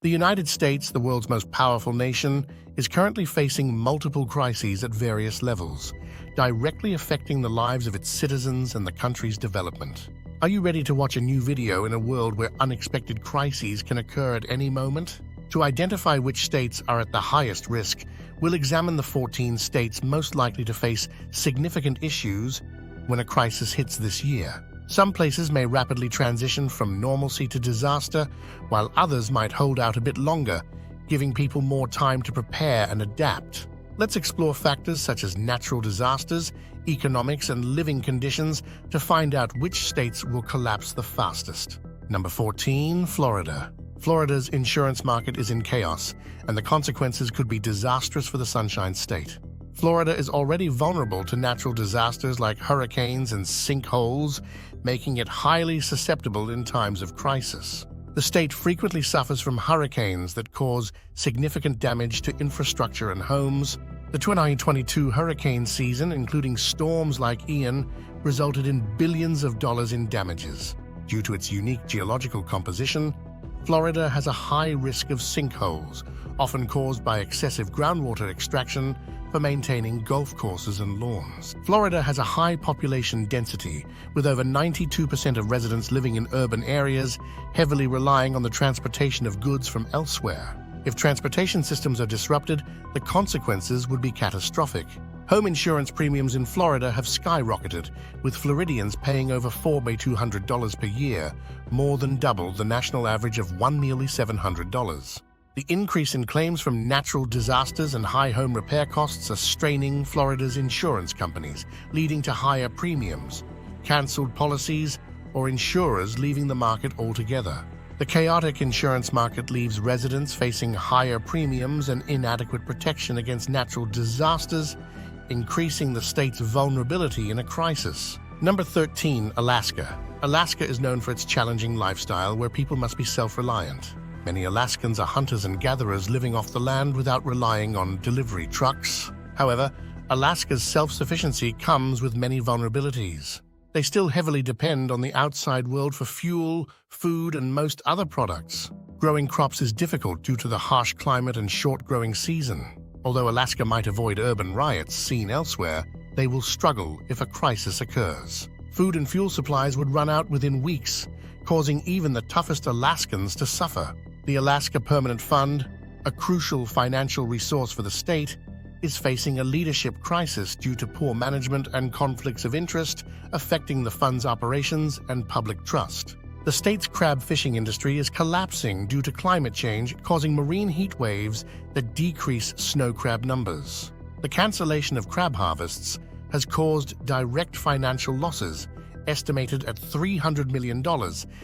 The United States, the world's most powerful nation, is currently facing multiple crises at various levels, directly affecting the lives of its citizens and the country's development. Are you ready to watch a new video in a world where unexpected crises can occur at any moment? To identify which states are at the highest risk, we'll examine the 14 states most likely to face significant issues when a crisis hits this year. Some places may rapidly transition from normalcy to disaster, while others might hold out a bit longer, giving people more time to prepare and adapt. Let's explore factors such as natural disasters, economics, and living conditions to find out which states will collapse the fastest. Number 14, Florida. Florida's insurance market is in chaos, and the consequences could be disastrous for the Sunshine State. Florida is already vulnerable to natural disasters like hurricanes and sinkholes, making it highly susceptible in times of crisis. The state frequently suffers from hurricanes that cause significant damage to infrastructure and homes. The 2022 hurricane season, including storms like Ian, resulted in billions of dollars in damages. Due to its unique geological composition, Florida has a high risk of sinkholes, often caused by excessive groundwater extraction for maintaining golf courses and lawns. Florida has a high population density, with over 92% of residents living in urban areas, heavily relying on the transportation of goods from elsewhere. If transportation systems are disrupted, the consequences would be catastrophic. Home insurance premiums in Florida have skyrocketed, with Floridians paying over $4,200 per year, more than double the national average of nearly $700. The increase in claims from natural disasters and high home repair costs are straining Florida's insurance companies, leading to higher premiums, cancelled policies, or insurers leaving the market altogether. The chaotic insurance market leaves residents facing higher premiums and inadequate protection against natural disasters, increasing the state's vulnerability in a crisis. Number 13, Alaska. Alaska is known for its challenging lifestyle where people must be self-reliant. Many Alaskans are hunters and gatherers living off the land without relying on delivery trucks. However, Alaska's self-sufficiency comes with many vulnerabilities. They still heavily depend on the outside world for fuel, food, and most other products. Growing crops is difficult due to the harsh climate and short growing season. Although Alaska might avoid urban riots seen elsewhere, they will struggle if a crisis occurs. Food and fuel supplies would run out within weeks, causing even the toughest Alaskans to suffer. The Alaska Permanent Fund, a crucial financial resource for the state, is facing a leadership crisis due to poor management and conflicts of interest affecting the fund's operations and public trust. The state's crab fishing industry is collapsing due to climate change, causing marine heat waves that decrease snow crab numbers. The cancellation of crab harvests has caused direct financial losses, estimated at $300 million,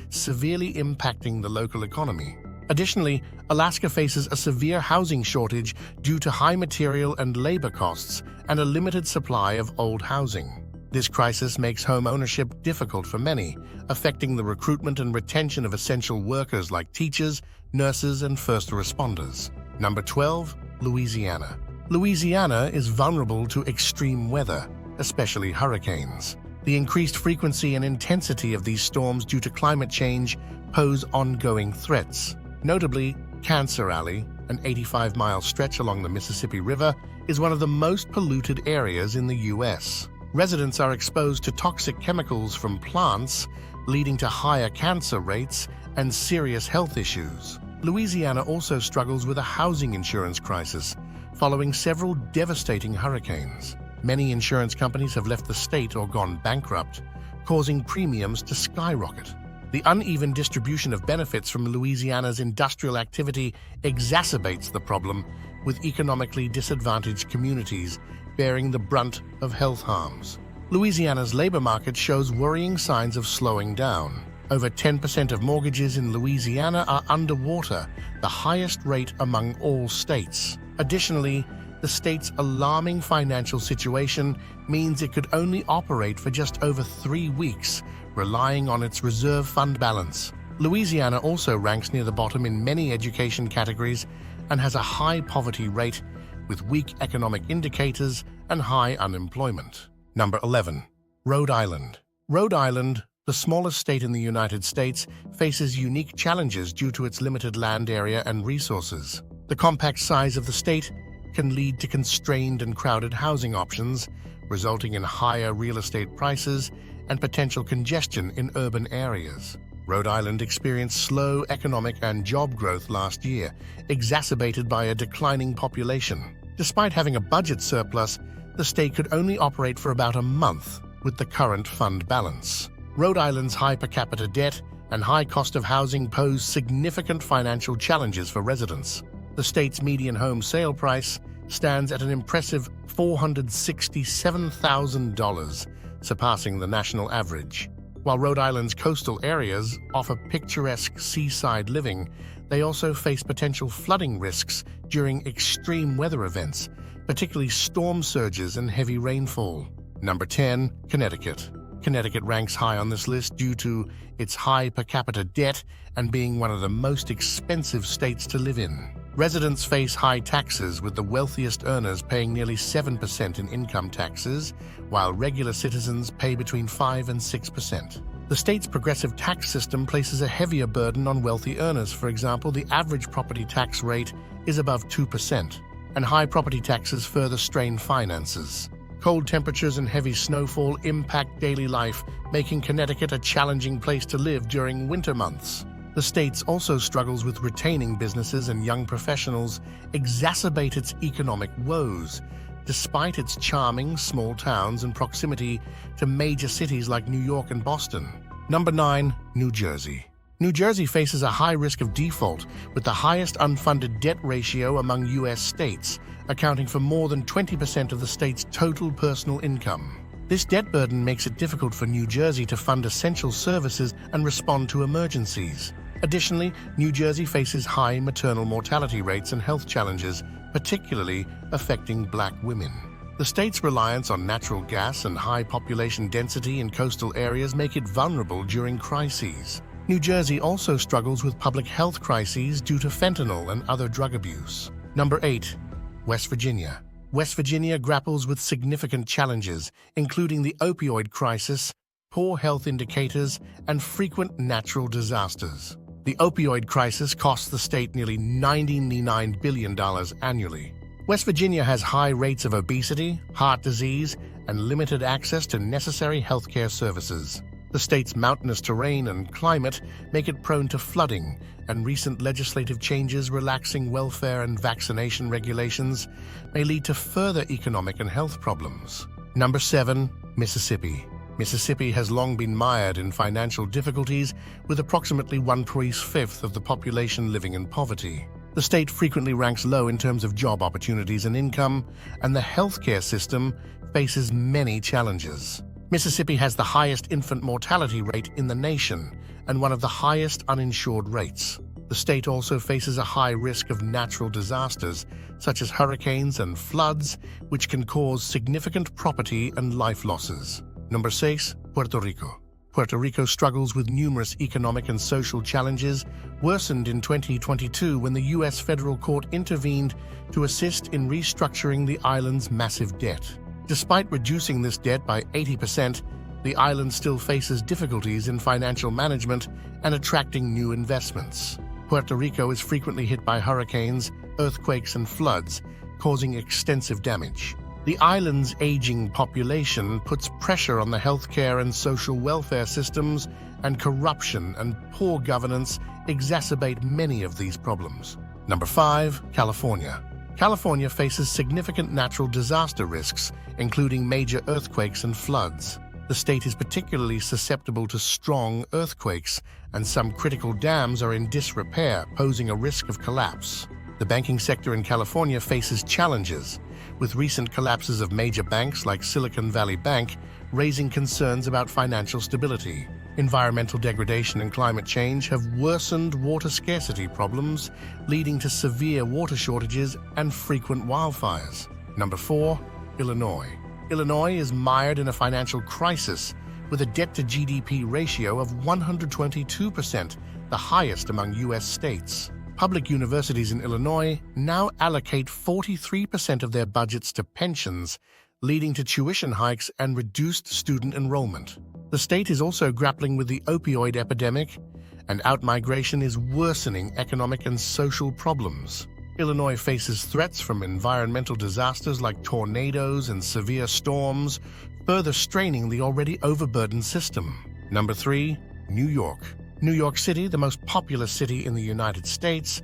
severely impacting the local economy. Additionally, Alaska faces a severe housing shortage due to high material and labor costs and a limited supply of old housing. This crisis makes home ownership difficult for many, affecting the recruitment and retention of essential workers like teachers, nurses, and first responders. Number 12, Louisiana. Louisiana is vulnerable to extreme weather, especially hurricanes. The increased frequency and intensity of these storms due to climate change pose ongoing threats. Notably, Cancer Alley, an 85-mile stretch along the Mississippi River, is one of the most polluted areas in the U.S. Residents are exposed to toxic chemicals from plants, leading to higher cancer rates and serious health issues. Louisiana also struggles with a housing insurance crisis, following several devastating hurricanes. Many insurance companies have left the state or gone bankrupt, causing premiums to skyrocket. The uneven distribution of benefits from Louisiana's industrial activity exacerbates the problem, with economically disadvantaged communities bearing the brunt of health harms. Louisiana's labor market shows worrying signs of slowing down. Over 10% of mortgages in Louisiana are underwater, the highest rate among all states. Additionally, the state's alarming financial situation means it could only operate for just over 3 weeks, relying on its reserve fund balance. Louisiana also ranks near the bottom in many education categories and has a high poverty rate, with weak economic indicators and high unemployment. Number 11. Rhode Island. Rhode Island, the smallest state in the United States, faces unique challenges due to its limited land area and resources. The compact size of the state can lead to constrained and crowded housing options, resulting in higher real estate prices and potential congestion in urban areas. Rhode Island experienced slow economic and job growth last year, exacerbated by a declining population. Despite having a budget surplus, the state could only operate for about a month with the current fund balance. Rhode Island's high per capita debt and high cost of housing pose significant financial challenges for residents. The state's median home sale price stands at an impressive $467,000, surpassing the national average. While Rhode Island's coastal areas offer picturesque seaside living, they also face potential flooding risks during extreme weather events, particularly storm surges and heavy rainfall. Number 10. Connecticut. Connecticut ranks high on this list due to its high per capita debt and being one of the most expensive states to live in. Residents face high taxes, with the wealthiest earners paying nearly 7% in income taxes, while regular citizens pay between 5 and 6%. The state's progressive tax system places a heavier burden on wealthy earners. For example, the average property tax rate is above 2%, and high property taxes further strain finances. Cold temperatures and heavy snowfall impact daily life, making Connecticut a challenging place to live during winter months. The state also struggles with retaining businesses, and young professionals exacerbate its economic woes, despite its charming small towns and proximity to major cities like New York and Boston. Number 9. New Jersey. New Jersey faces a high risk of default, with the highest unfunded debt ratio among U.S. states, accounting for more than 20% of the state's total personal income. This debt burden makes it difficult for New Jersey to fund essential services and respond to emergencies. Additionally, New Jersey faces high maternal mortality rates and health challenges, particularly affecting Black women. The state's reliance on natural gas and high population density in coastal areas make it vulnerable during crises. New Jersey also struggles with public health crises due to fentanyl and other drug abuse. Number 8. West Virginia. West Virginia grapples with significant challenges, including the opioid crisis, poor health indicators, and frequent natural disasters. The opioid crisis costs the state nearly $99 billion annually. West Virginia has high rates of obesity, heart disease, and limited access to necessary healthcare services. The state's mountainous terrain and climate make it prone to flooding, and recent legislative changes relaxing welfare and vaccination regulations may lead to further economic and health problems. Number 7. Mississippi. Mississippi has long been mired in financial difficulties, with approximately 1/5 of the population living in poverty. The state frequently ranks low in terms of job opportunities and income, and the healthcare system faces many challenges. Mississippi has the highest infant mortality rate in the nation and one of the highest uninsured rates. The state also faces a high risk of natural disasters, such as hurricanes and floods, which can cause significant property and life losses. Number 6. Puerto Rico. Puerto Rico struggles with numerous economic and social challenges, worsened in 2022 when the U.S. federal court intervened to assist in restructuring the island's massive debt. Despite reducing this debt by 80%, the island still faces difficulties in financial management and attracting new investments. Puerto Rico is frequently hit by hurricanes, earthquakes, and floods, causing extensive damage. The island's aging population puts pressure on the healthcare and social welfare systems, and corruption and poor governance exacerbate many of these problems. Number 5. California. California faces significant natural disaster risks, including major earthquakes and floods. The state is particularly susceptible to strong earthquakes, and some critical dams are in disrepair, posing a risk of collapse. The banking sector in California faces challenges, with recent collapses of major banks like Silicon Valley Bank raising concerns about financial stability. Environmental degradation and climate change have worsened water scarcity problems, leading to severe water shortages and frequent wildfires. Number 4. Illinois. Illinois is mired in a financial crisis, with a debt-to-GDP ratio of 122%, the highest among U.S. states. Public universities in Illinois now allocate 43% of their budgets to pensions, leading to tuition hikes and reduced student enrollment. The state is also grappling with the opioid epidemic, and outmigration is worsening economic and social problems. Illinois faces threats from environmental disasters like tornadoes and severe storms, further straining the already overburdened system. Number 3. New York. New York City, the most populous city in the United States,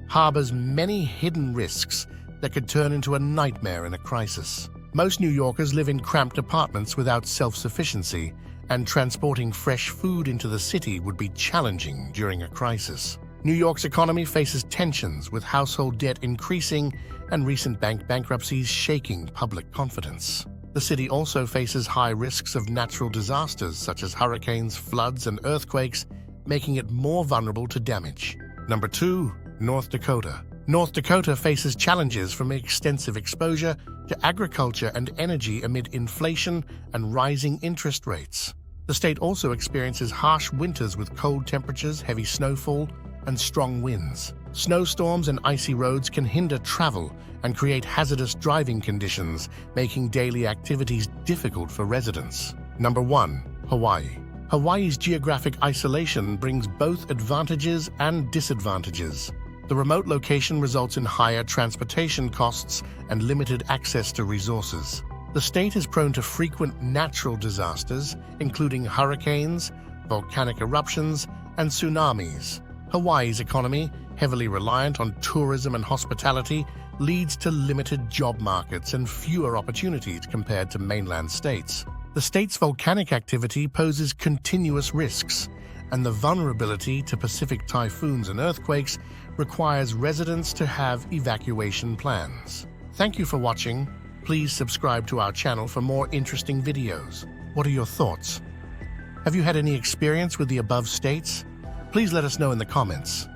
harbors many hidden risks that could turn into a nightmare in a crisis. Most New Yorkers live in cramped apartments without self-sufficiency, and transporting fresh food into the city would be challenging during a crisis. New York's economy faces tensions, with household debt increasing and recent bank bankruptcies shaking public confidence. The city also faces high risks of natural disasters such as hurricanes, floods, and earthquakes, making it more vulnerable to damage. Number 2. North Dakota. North Dakota faces challenges from extensive exposure to agriculture and energy amid inflation and rising interest rates. The state also experiences harsh winters with cold temperatures, heavy snowfall, and strong winds. Snowstorms and icy roads can hinder travel and create hazardous driving conditions, making daily activities difficult for residents. Number 1. Hawaii. Hawaii's geographic isolation brings both advantages and disadvantages. The remote location results in higher transportation costs and limited access to resources. The state is prone to frequent natural disasters, including hurricanes, volcanic eruptions, and tsunamis. Hawaii's economy, heavily reliant on tourism and hospitality, leads to limited job markets and fewer opportunities compared to mainland states. The state's volcanic activity poses continuous risks, and the vulnerability to Pacific typhoons and earthquakes requires residents to have evacuation plans. Thank you for watching. Please subscribe to our channel for more interesting videos. What are your thoughts? Have you had any experience with the above states? Please let us know in the comments.